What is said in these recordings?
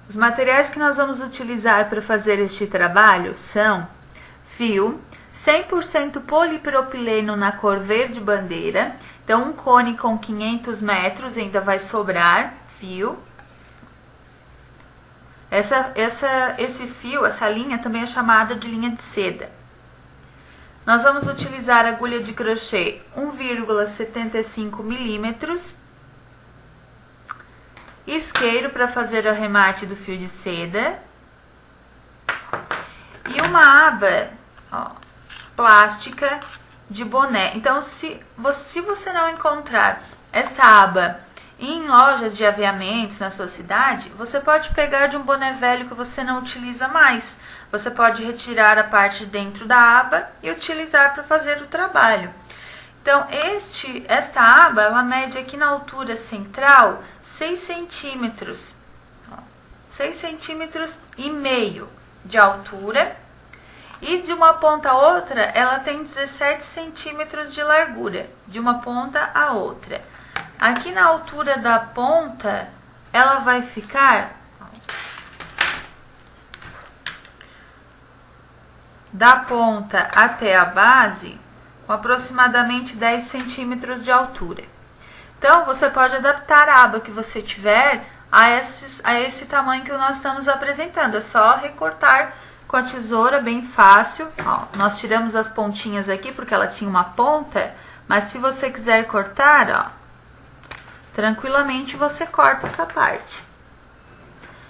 Os materiais que nós vamos utilizar para fazer este trabalho são fio, 100% polipropileno na cor verde bandeira. Então, um cone com 500 metros ainda vai sobrar fio. Esse fio, essa linha também é chamada de linha de seda. Nós vamos utilizar agulha de crochê 1,75 milímetros. Isqueiro para fazer o arremate do fio de seda. E uma aba, plástica de boné. Então, se você não encontrar essa aba em lojas de aviamentos na sua cidade, você pode pegar de um boné velho que você não utiliza mais. Você pode retirar a parte de dentro da aba e utilizar para fazer o trabalho. Então, esta aba, ela mede aqui na altura central 6 centímetros. 6,5 centímetros de altura. E de uma ponta a outra, ela tem 17 centímetros de largura, de uma ponta a outra. Aqui na altura da ponta, ela vai ficar da ponta até a base, com aproximadamente 10 centímetros de altura. Então, você pode adaptar a aba que você tiver a esse tamanho que nós estamos apresentando. É só recortar com a tesoura, bem fácil. Nós tiramos as pontinhas aqui porque ela tinha uma ponta, mas se você quiser cortar, tranquilamente você corta essa parte.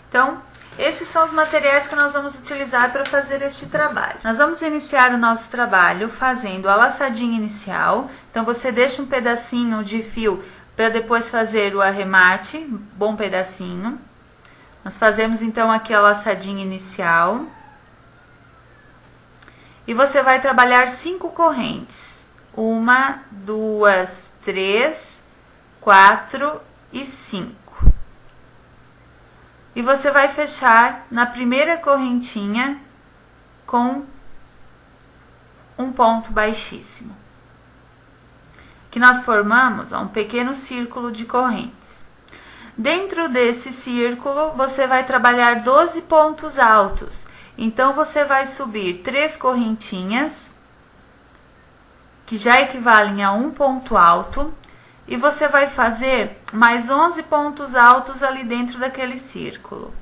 Então, esses são os materiais que nós vamos utilizar para fazer este trabalho. Nós vamos iniciar o nosso trabalho fazendo a laçadinha inicial. Então, você deixa um pedacinho de fio para depois fazer o arremate, bom pedacinho. Nós fazemos então aqui a laçadinha inicial. E você vai trabalhar 5 correntes. 1, 2, 3, 4 e 5. E você vai fechar na primeira correntinha com um ponto baixíssimo. Que nós formamos um pequeno círculo de correntes. Dentro desse círculo, você vai trabalhar 12 pontos altos. Então, você vai subir 3 correntinhas, que já equivalem a um ponto alto, e você vai fazer mais 11 pontos altos ali dentro daquele círculo.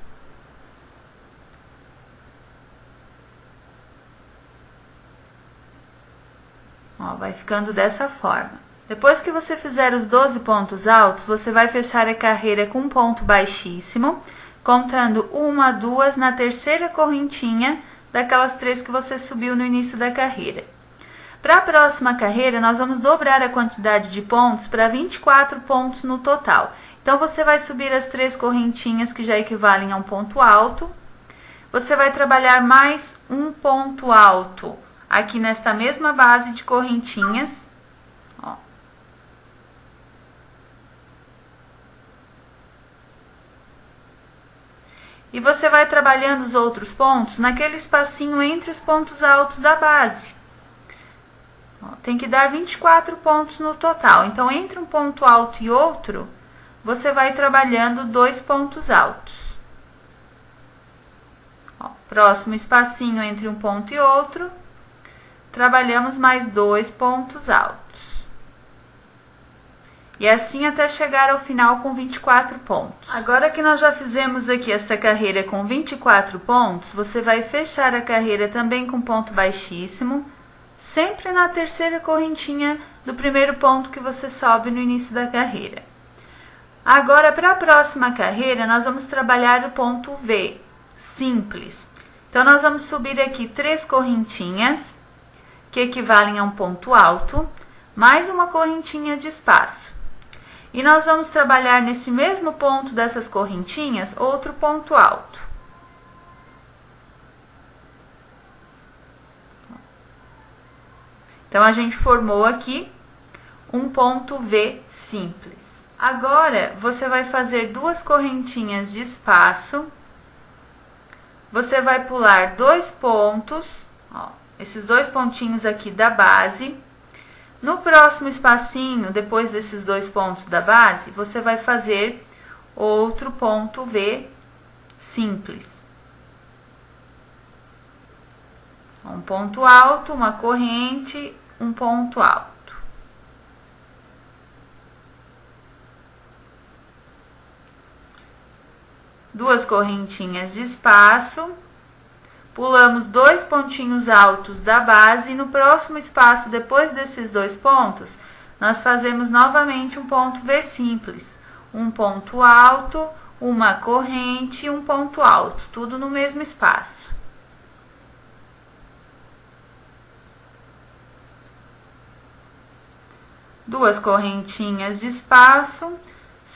Vai ficando dessa forma. Depois que você fizer os 12 pontos altos, você vai fechar a carreira com um ponto baixíssimo, contando 1, 2 na terceira correntinha daquelas 3 que você subiu no início da carreira. Para a próxima carreira, nós vamos dobrar a quantidade de pontos para 24 pontos no total. Então, você vai subir as 3 correntinhas que já equivalem a um ponto alto. Você vai trabalhar mais um ponto alto aqui nesta mesma base de correntinhas. E você vai trabalhando os outros pontos naquele espacinho entre os pontos altos da base. Tem que dar 24 pontos no total. Então, entre um ponto alto e outro, você vai trabalhando 2 pontos altos. Próximo espacinho entre um ponto e outro, trabalhamos mais 2 pontos altos. E assim até chegar ao final com 24 pontos. Agora que nós já fizemos aqui essa carreira com 24 pontos, você vai fechar a carreira também com ponto baixíssimo, sempre na terceira correntinha do primeiro ponto que você sobe no início da carreira. Agora, para a próxima carreira, nós vamos trabalhar o ponto V, simples. Então, nós vamos subir aqui 3 correntinhas, que equivalem a um ponto alto, mais uma correntinha de espaço. E nós vamos trabalhar nesse mesmo ponto dessas correntinhas, outro ponto alto. Então, a gente formou aqui um ponto V simples. Agora, você vai fazer 2 correntinhas de espaço. Você vai pular 2 pontos, esses 2 pontinhos aqui da base. No próximo espacinho, depois desses 2 pontos da base, você vai fazer outro ponto V simples. Um ponto alto, uma corrente, um ponto alto. Duas correntinhas de espaço, pulamos 2 pontinhos altos da base e no próximo espaço, depois desses 2 pontos, nós fazemos novamente um ponto V simples. Um ponto alto, uma corrente e um ponto alto, tudo no mesmo espaço. Duas correntinhas de espaço,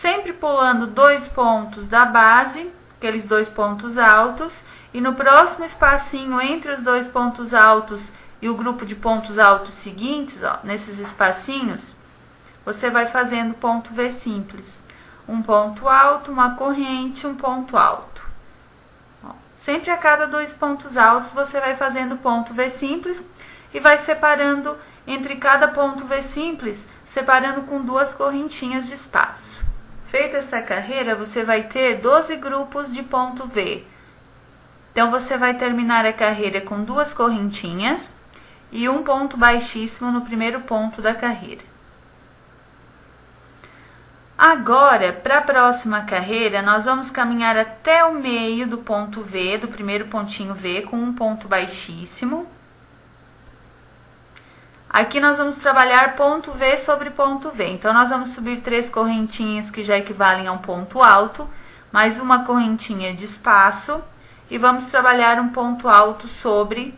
sempre pulando 2 pontos da base, aqueles 2 pontos altos, e no próximo espacinho entre os 2 pontos altos e o grupo de pontos altos seguintes, ó, nesses espacinhos, você vai fazendo ponto V simples. Um ponto alto, uma corrente, um ponto alto. Ó, sempre a cada 2 pontos altos você vai fazendo ponto V simples e vai separando entre cada ponto V simples, separando com 2 correntinhas de espaço. Feita essa carreira, você vai ter 12 grupos de ponto V. Então, você vai terminar a carreira com 2 correntinhas e um ponto baixíssimo no primeiro ponto da carreira. Agora, para a próxima carreira, nós vamos caminhar até o meio do ponto V, do primeiro pontinho V, com um ponto baixíssimo. Aqui nós vamos trabalhar ponto V sobre ponto V. Então, nós vamos subir 3 correntinhas que já equivalem a um ponto alto, mais uma correntinha de espaço, e vamos trabalhar um ponto alto sobre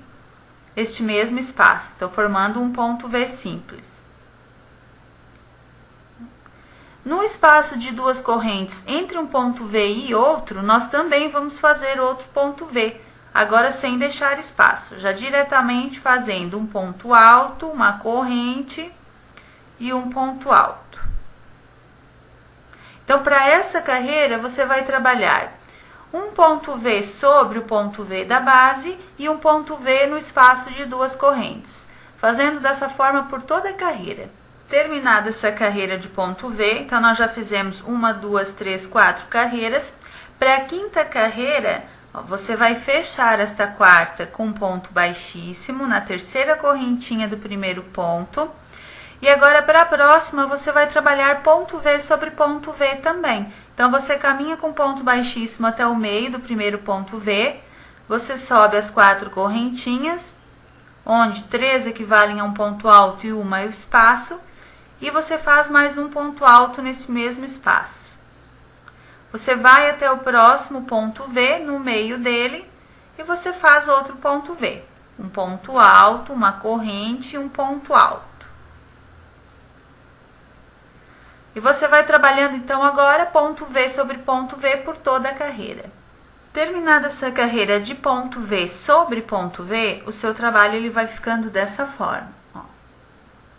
este mesmo espaço. Então, formando um ponto V simples. No espaço de 2 correntes entre um ponto V e outro, nós também vamos fazer outro ponto V. Agora, sem deixar espaço, já diretamente fazendo um ponto alto, uma corrente e um ponto alto. Então, para essa carreira, você vai trabalhar um ponto V sobre o ponto V da base e um ponto V no espaço de 2 correntes, fazendo dessa forma por toda a carreira. Terminada essa carreira de ponto V, então nós já fizemos 1, 2, 3, 4 carreiras. Para a quinta carreira, você vai fechar esta quarta com um ponto baixíssimo na terceira correntinha do primeiro ponto. E agora, para a próxima, você vai trabalhar ponto V sobre ponto V também. Então, você caminha com ponto baixíssimo até o meio do primeiro ponto V. Você sobe as 4 correntinhas, onde 3 equivalem a um ponto alto e uma é o espaço. E você faz mais um ponto alto nesse mesmo espaço. Você vai até o próximo ponto V, no meio dele, e você faz outro ponto V. Um ponto alto, uma corrente e um ponto alto. E você vai trabalhando, então, agora ponto V sobre ponto V por toda a carreira. Terminada essa carreira de ponto V sobre ponto V, o seu trabalho ele vai ficando dessa forma. Ó.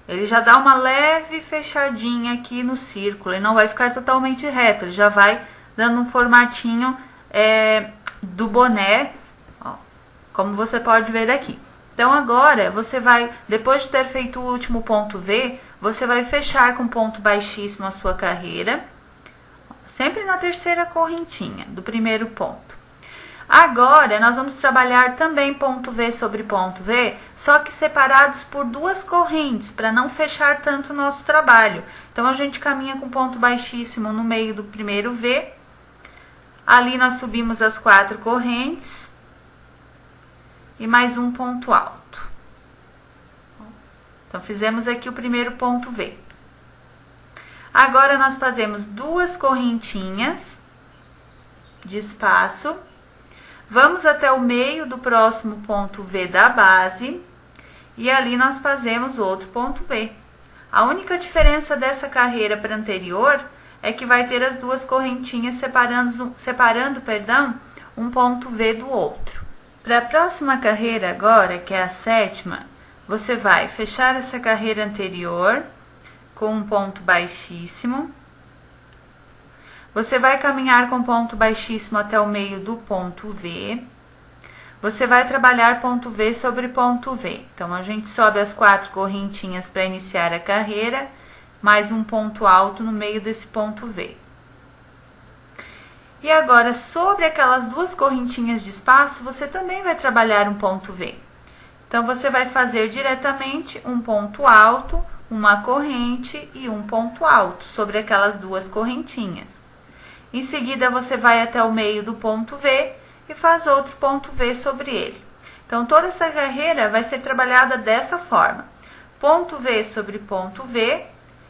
Ele já dá uma leve fechadinha aqui no círculo, ele não vai ficar totalmente reto, ele já vai dando um formatinho do boné, ó, como você pode ver daqui. Então, agora, você vai, depois de ter feito o último ponto V, você vai fechar com ponto baixíssimo a sua carreira, sempre na terceira correntinha do primeiro ponto. Agora, nós vamos trabalhar também ponto V sobre ponto V, só que separados por 2 correntes, para não fechar tanto o nosso trabalho. Então, a gente caminha com ponto baixíssimo no meio do primeiro V. Ali nós subimos as 4 correntes e mais um ponto alto. Então, fizemos aqui o primeiro ponto V. Agora, nós fazemos 2 correntinhas de espaço. Vamos até o meio do próximo ponto V da base e ali nós fazemos outro ponto V. A única diferença dessa carreira para a anterior é que vai ter as 2 correntinhas separando, um ponto V do outro. Para a próxima carreira agora, que é a 7ª, você vai fechar essa carreira anterior com um ponto baixíssimo. Você vai caminhar com ponto baixíssimo até o meio do ponto V. Você vai trabalhar ponto V sobre ponto V. Então, a gente sobe as 4 correntinhas para iniciar a carreira, mais um ponto alto no meio desse ponto V. E agora, sobre aquelas duas correntinhas de espaço, você também vai trabalhar um ponto V. Então, você vai fazer diretamente um ponto alto, uma corrente e um ponto alto sobre aquelas duas correntinhas. Em seguida, você vai até o meio do ponto V e faz outro ponto V sobre ele. Então, toda essa carreira vai ser trabalhada dessa forma. Ponto V sobre ponto V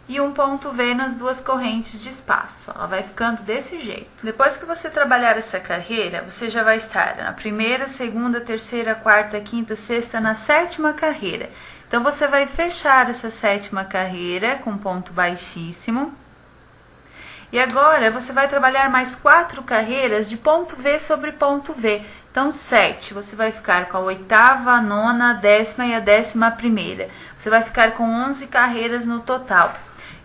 e um ponto V nas duas correntes de espaço. Ela vai ficando desse jeito. Depois que você trabalhar essa carreira, você já vai estar na primeira, segunda, terceira, quarta, quinta, sexta, na sétima carreira. Então, você vai fechar essa sétima carreira com ponto baixíssimo. E agora, você vai trabalhar mais 4 carreiras de ponto V sobre ponto V. Então, 7. Você vai ficar com a oitava, a nona, a décima e a 11ª. Você vai ficar com 11 carreiras no total.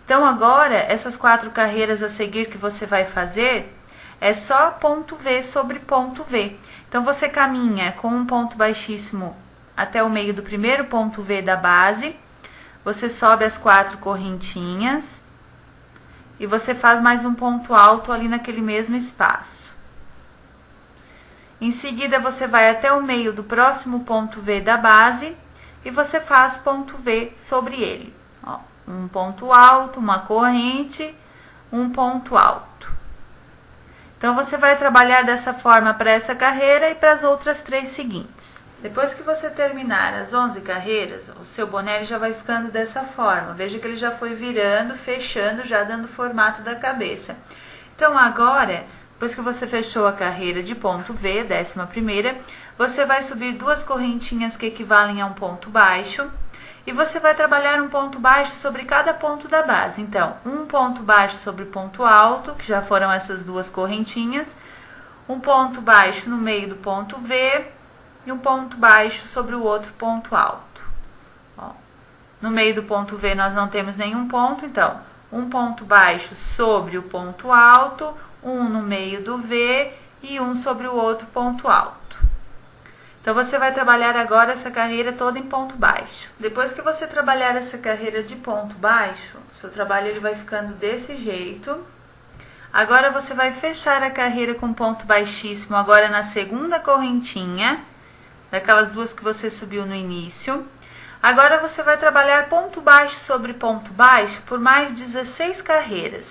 Então, agora, essas 4 carreiras a seguir que você vai fazer, é só ponto V sobre ponto V. Então, você caminha com um ponto baixíssimo até o meio do primeiro ponto V da base. Você sobe as 4 correntinhas. E você faz mais um ponto alto ali naquele mesmo espaço. Em seguida, você vai até o meio do próximo ponto V da base e você faz ponto V sobre ele. Ó, um ponto alto, uma corrente, um ponto alto. Então, você vai trabalhar dessa forma para essa carreira e para as outras 3 seguintes. Depois que você terminar as 11 carreiras, o seu boné já vai ficando dessa forma. Veja que ele já foi virando, fechando, já dando o formato da cabeça. Então, agora, depois que você fechou a carreira de ponto V, 11ª, você vai subir 2 correntinhas que equivalem a um ponto baixo. E você vai trabalhar um ponto baixo sobre cada ponto da base. Então, um ponto baixo sobre ponto alto, que já foram essas 2 correntinhas. Um ponto baixo no meio do ponto V. E um ponto baixo sobre o outro ponto alto. Ó, no meio do ponto V nós não temos nenhum ponto, então, um ponto baixo sobre o ponto alto, um no meio do V e um sobre o outro ponto alto. Então, você vai trabalhar agora essa carreira toda em ponto baixo. Depois que você trabalhar essa carreira de ponto baixo, o seu trabalho ele vai ficando desse jeito. Agora, você vai fechar a carreira com ponto baixíssimo, agora na segunda correntinha, daquelas 2 que você subiu no início. Agora, você vai trabalhar ponto baixo sobre ponto baixo por mais 16 carreiras.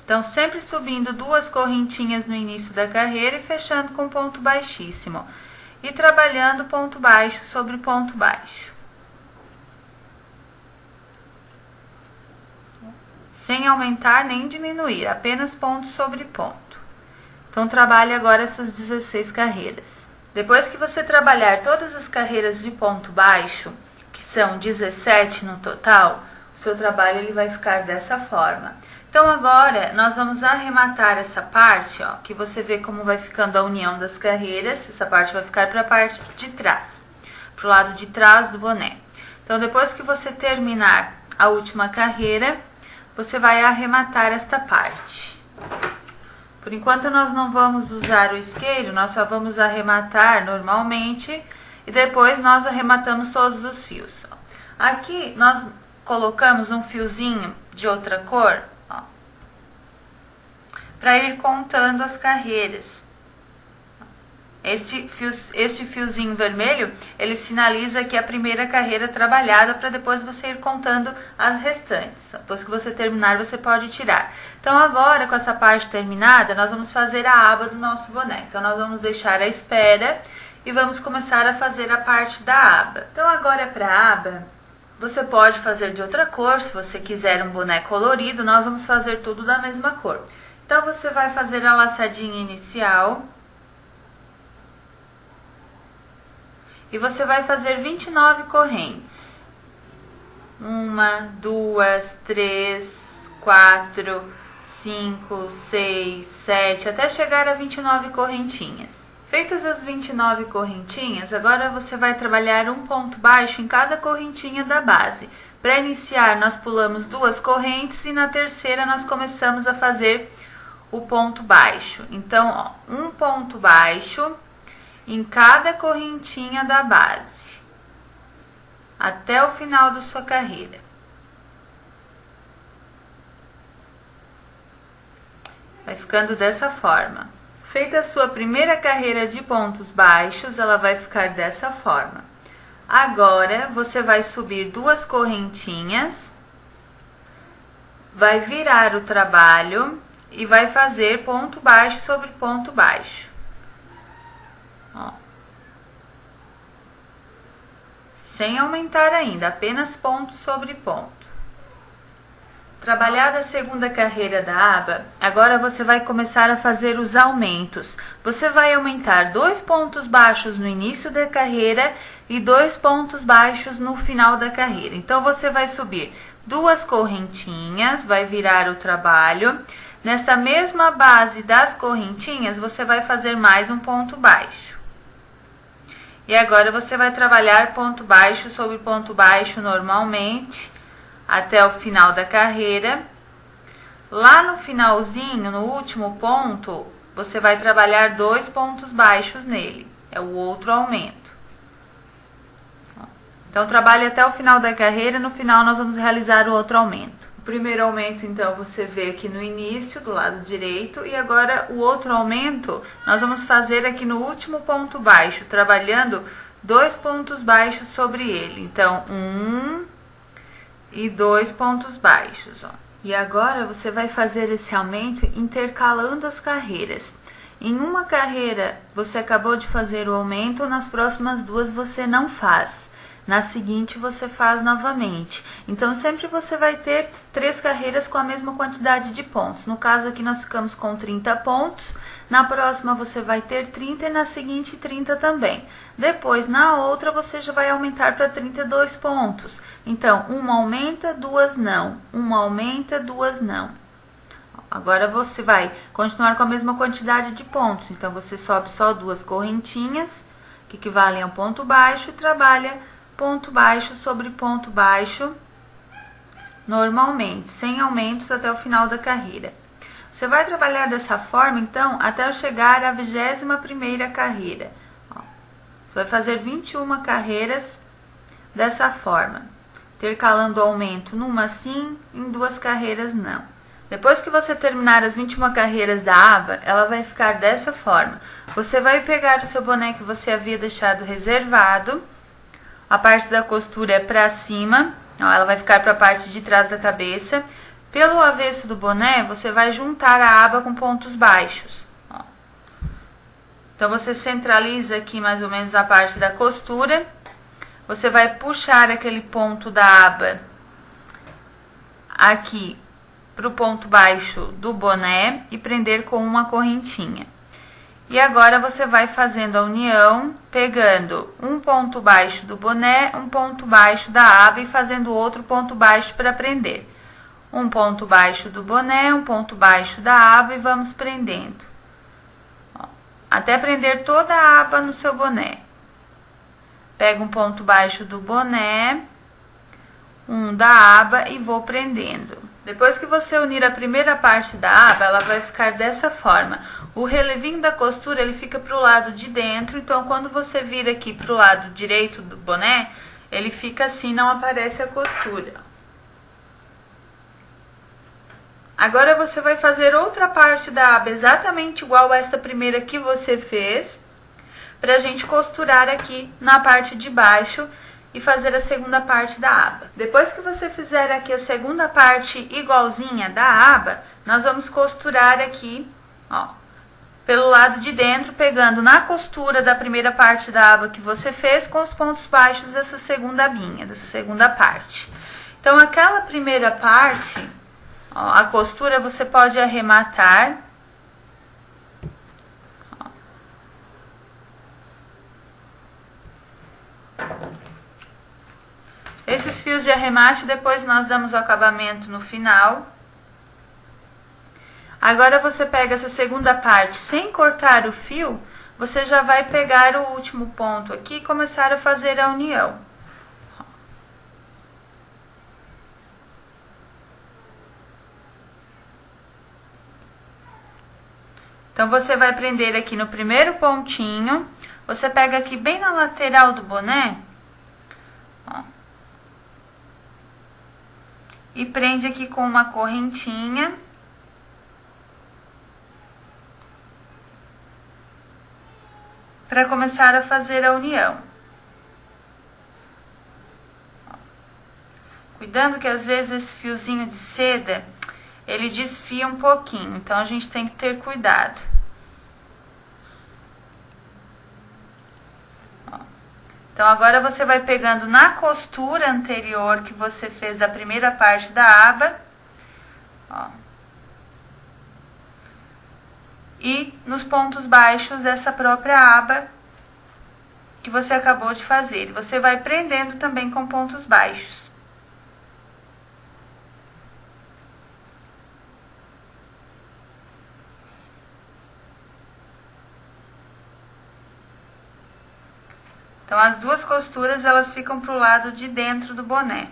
Então, sempre subindo 2 correntinhas no início da carreira e fechando com ponto baixíssimo. E trabalhando ponto baixo sobre ponto baixo. Sem aumentar nem diminuir, apenas ponto sobre ponto. Então, trabalhe agora essas 16 carreiras. Depois que você trabalhar todas as carreiras de ponto baixo, que são 17 no total, o seu trabalho ele vai ficar dessa forma. Então, agora, nós vamos arrematar essa parte, ó, que você vê como vai ficando a união das carreiras. Essa parte vai ficar para a parte de trás, para o lado de trás do boné. Então, depois que você terminar a última carreira, você vai arrematar esta parte. Por enquanto, nós não vamos usar o isqueiro, nós só vamos arrematar normalmente e depois nós arrematamos todos os fios. Aqui, nós colocamos um fiozinho de outra cor, para ir contando as carreiras. Este fiozinho vermelho, ele sinaliza que é a primeira carreira trabalhada, para depois você ir contando as restantes. Depois que você terminar, você pode tirar. Então, agora, com essa parte terminada, nós vamos fazer a aba do nosso boné. Então, nós vamos deixar à espera e vamos começar a fazer a parte da aba. Então, agora para a aba, você pode fazer de outra cor, se você quiser um boné colorido, nós vamos fazer tudo da mesma cor. Então, você vai fazer a laçadinha inicial. E você vai fazer 29 correntes. 1, 2, 3, 4, 5, 6, 7, até chegar a 29 correntinhas. Feitas as 29 correntinhas, agora você vai trabalhar um ponto baixo em cada correntinha da base. Para iniciar, nós pulamos 2 correntes e na terceira nós começamos a fazer o ponto baixo. Então, ó, um ponto baixo em cada correntinha da base, até o final da sua carreira. Vai ficando dessa forma. Feita a sua primeira carreira de pontos baixos, ela vai ficar dessa forma. Agora, você vai subir 2 correntinhas, vai virar o trabalho e vai fazer ponto baixo sobre ponto baixo. Ó. Sem aumentar ainda, apenas ponto sobre ponto. Trabalhada a segunda carreira da aba, agora você vai começar a fazer os aumentos. Você vai aumentar 2 pontos baixos no início da carreira e 2 pontos baixos no final da carreira. Então, você vai subir 2 correntinhas, vai virar o trabalho. Nessa mesma base das correntinhas, você vai fazer mais um ponto baixo. E agora, você vai trabalhar ponto baixo sobre ponto baixo normalmente, até o final da carreira. Lá no finalzinho, no último ponto, você vai trabalhar 2 pontos baixos nele. É o outro aumento. Então, trabalhe até o final da carreira. No final, nós vamos realizar o outro aumento. O primeiro aumento, então, você vê aqui no início, do lado direito. E agora, o outro aumento, nós vamos fazer aqui no último ponto baixo, trabalhando 2 pontos baixos sobre ele. Então, 1 e 2 pontos baixos, ó. E agora você vai fazer esse aumento intercalando as carreiras. Em uma carreira você acabou de fazer o aumento, nas próximas 2 você não faz. Na seguinte você faz novamente. Então sempre você vai ter 3 carreiras com a mesma quantidade de pontos. No caso aqui nós ficamos com 30 pontos. Na próxima você vai ter 30 e na seguinte 30 também. Depois na outra você já vai aumentar para 32 pontos. Então, uma aumenta, 2 não. Uma aumenta, 2 não. Agora você vai continuar com a mesma quantidade de pontos. Então, você sobe só 2 correntinhas, que equivalem a um ponto baixo, e trabalha ponto baixo sobre ponto baixo, normalmente, sem aumentos até o final da carreira. Você vai trabalhar dessa forma, então, até chegar à 21ª carreira. Ó, você vai fazer 21 carreiras dessa forma. Intercalando o aumento numa sim, em 2 carreiras não. Depois que você terminar as 21 carreiras da aba, ela vai ficar dessa forma. Você vai pegar o seu boné que você havia deixado reservado. A parte da costura é para cima, ó, ela vai ficar para a parte de trás da cabeça. Pelo avesso do boné, você vai juntar a aba com pontos baixos. Ó. Então, você centraliza aqui mais ou menos a parte da costura. Você vai puxar aquele ponto da aba aqui para o ponto baixo do boné e prender com uma correntinha. E agora você vai fazendo a união, pegando um ponto baixo do boné, um ponto baixo da aba e fazendo outro ponto baixo para prender. Um ponto baixo do boné, um ponto baixo da aba e vamos prendendo. Ó, até prender toda a aba no seu boné. Pego um ponto baixo do boné, um da aba e vou prendendo. Depois que você unir a primeira parte da aba, ela vai ficar dessa forma. O relevinho da costura, ele fica para o lado de dentro, então quando você vira aqui para o lado direito do boné, ele fica assim, não aparece a costura. Agora você vai fazer outra parte da aba exatamente igual a essa primeira que você fez, para a gente costurar aqui na parte de baixo e fazer a segunda parte da aba. Depois que você fizer aqui a segunda parte igualzinha da aba, nós vamos costurar aqui, ó, pelo lado de dentro, pegando na costura da primeira parte da aba que você fez com os pontos baixos dessa segunda abinha, dessa segunda parte. Então, aquela primeira parte, ó, a costura você pode arrematar. Esses fios de arremate, depois nós damos o acabamento no final. Agora, você pega essa segunda parte, sem cortar o fio, você já vai pegar o último ponto aqui e começar a fazer a união. Então, você vai prender aqui no primeiro pontinho, você pega aqui bem na lateral do boné, ó, e prende aqui com uma correntinha. para começar a fazer a união. Cuidando que às vezes esse fiozinho de seda, ele desfia um pouquinho, então a gente tem que ter cuidado. Então agora você vai pegando na costura anterior que você fez da primeira parte da aba, ó, e nos pontos baixos dessa própria aba que você acabou de fazer. Você vai prendendo também com pontos baixos. Então, as duas costuras, elas ficam pro lado de dentro do boné.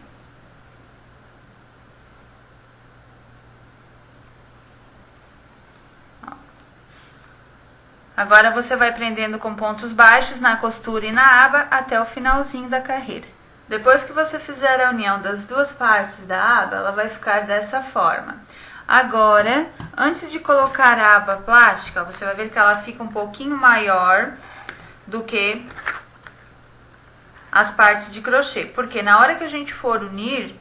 Agora, você vai prendendo com pontos baixos na costura e na aba até o finalzinho da carreira. Depois que você fizer a união das duas partes da aba, ela vai ficar dessa forma. Agora, antes de colocar a aba plástica, você vai ver que ela fica um pouquinho maior do que as partes de crochê, porque na hora que a gente for unir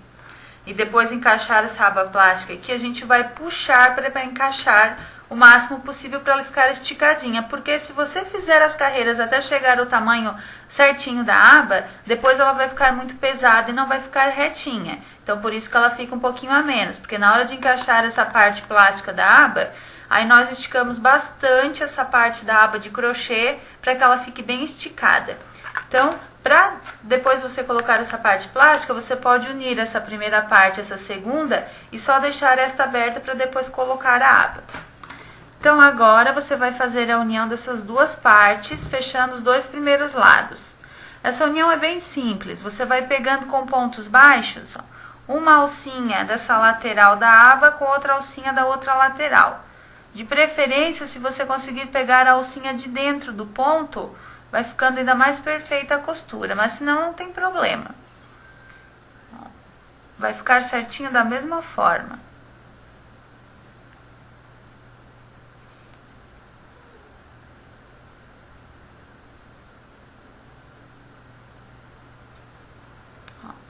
e depois encaixar essa aba plástica aqui, a gente vai puxar para encaixar o máximo possível para ela ficar esticadinha, porque se você fizer as carreiras até chegar ao tamanho certinho da aba, depois ela vai ficar muito pesada e não vai ficar retinha. Então por isso que ela fica um pouquinho a menos, porque na hora de encaixar essa parte plástica da aba, aí nós esticamos bastante essa parte da aba de crochê para que ela fique bem esticada. Então, para depois você colocar essa parte plástica, você pode unir essa primeira parte, essa segunda, e só deixar esta aberta para depois colocar a aba. Então, agora você vai fazer a união dessas duas partes, fechando os dois primeiros lados. Essa união é bem simples, você vai pegando com pontos baixos, ó, uma alcinha dessa lateral da aba com outra alcinha da outra lateral. De preferência, se você conseguir pegar a alcinha de dentro do ponto, vai ficando ainda mais perfeita a costura, mas senão não tem problema. Vai ficar certinho da mesma forma.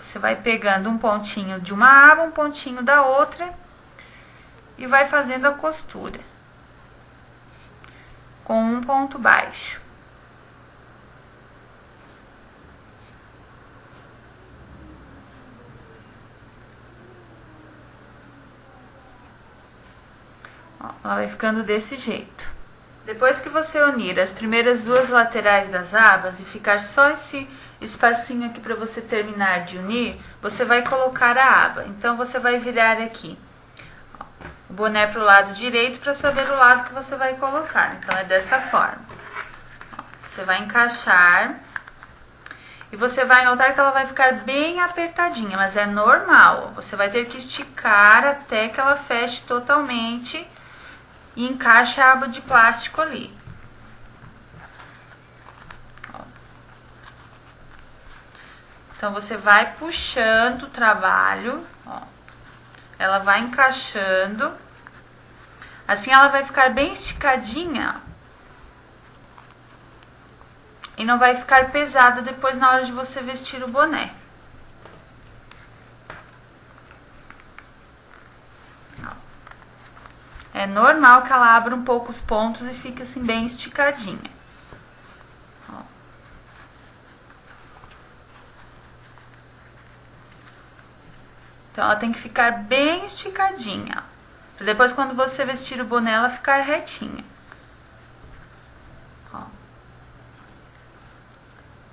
Você vai pegando um pontinho de uma aba, um pontinho da outra e vai fazendo a costura com um ponto baixo. Ela vai ficando desse jeito. Depois que você unir as primeiras duas laterais das abas e ficar só esse espacinho aqui para você terminar de unir, você vai colocar a aba. Então, você vai virar aqui o boné para o lado direito para saber o lado que você vai colocar. Então, é dessa forma. Você vai encaixar e você vai notar que ela vai ficar bem apertadinha, mas é normal. Você vai ter que esticar até que ela feche totalmente e encaixe a aba de plástico ali. Então, você vai puxando o trabalho, ó. Ela vai encaixando. Assim, ela vai ficar bem esticadinha, ó. E não vai ficar pesada depois na hora de você vestir o boné. É normal que ela abra um pouco os pontos e fique assim bem esticadinha. Ó. Então, ela tem que ficar bem esticadinha. Pra depois, quando você vestir o boné, ela ficar retinha. Ó.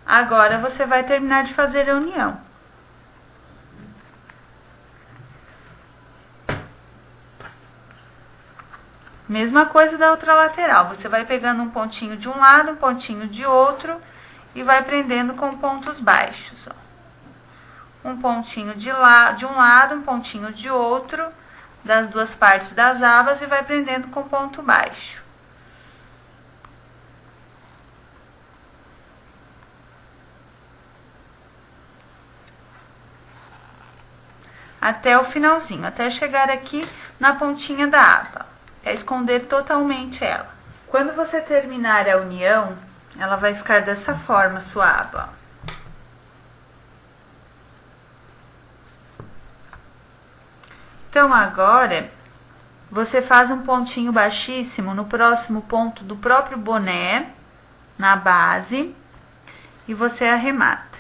Agora, você vai terminar de fazer a união. Mesma coisa da outra lateral. Você vai pegando um pontinho de um lado, um pontinho de outro e vai prendendo com pontos baixos, ó. Um pontinho de um lado, um pontinho de outro, das duas partes das abas e vai prendendo com ponto baixo. Até o finalzinho, até chegar aqui na pontinha da aba. É esconder totalmente ela. Quando você terminar a união, ela vai ficar dessa forma, sua aba. Então, agora, você faz um pontinho baixíssimo no próximo ponto do próprio boné, na base, e você arremata.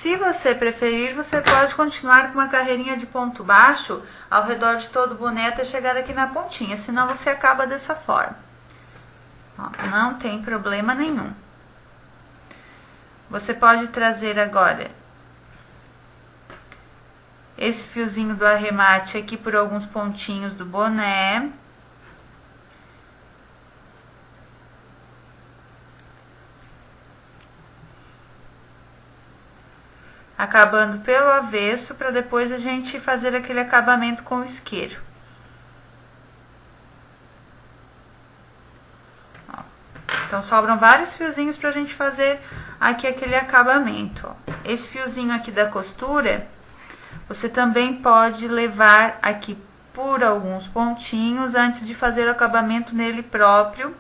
Se você preferir, você pode continuar com uma carreirinha de ponto baixo ao redor de todo o boné até chegar aqui na pontinha, senão você acaba dessa forma. Ó, não tem problema nenhum. Você pode trazer agora esse fiozinho do arremate aqui por alguns pontinhos do boné. Acabando pelo avesso, para depois a gente fazer aquele acabamento com o isqueiro. Ó. Então, sobram vários fiozinhos pra gente fazer aqui aquele acabamento, ó. Esse fiozinho aqui da costura, você também pode levar aqui por alguns pontinhos antes de fazer o acabamento nele próprio,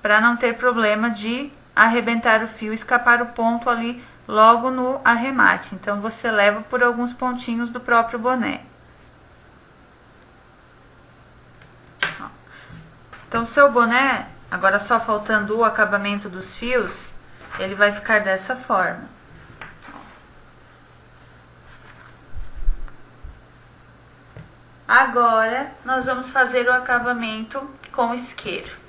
para não ter problema de arrebentar o fio e escapar o ponto ali logo no arremate. Então, você leva por alguns pontinhos do próprio boné. Ó. Então, seu boné, agora só faltando o acabamento dos fios, ele vai ficar dessa forma. Agora, nós vamos fazer o acabamento com o isqueiro.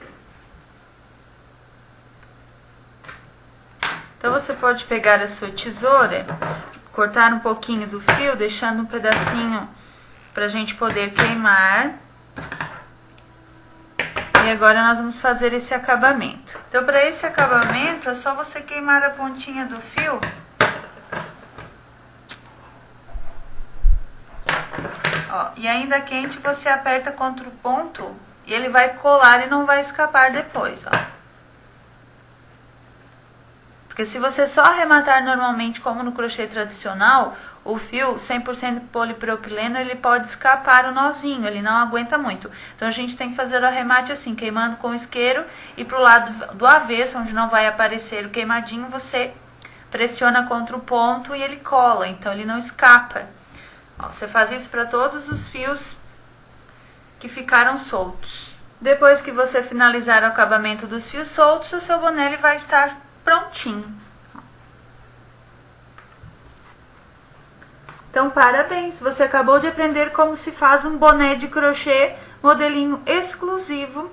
Então, você pode pegar a sua tesoura, cortar um pouquinho do fio, deixando um pedacinho pra gente poder queimar. E agora nós vamos fazer esse acabamento. Então, para esse acabamento, é só você queimar a pontinha do fio. Ó, e ainda quente, você aperta contra o ponto e ele vai colar e não vai escapar depois, ó. Porque se você só arrematar normalmente, como no crochê tradicional, o fio 100% polipropileno, ele pode escapar o nozinho, ele não aguenta muito. Então, a gente tem que fazer o arremate assim, queimando com o isqueiro, e pro lado do avesso, onde não vai aparecer o queimadinho, você pressiona contra o ponto e ele cola, então ele não escapa. Ó, você faz isso para todos os fios que ficaram soltos. Depois que você finalizar o acabamento dos fios soltos, o seu boné ele vai estar prontinho. Então, parabéns! Você acabou de aprender como se faz um boné de crochê modelinho exclusivo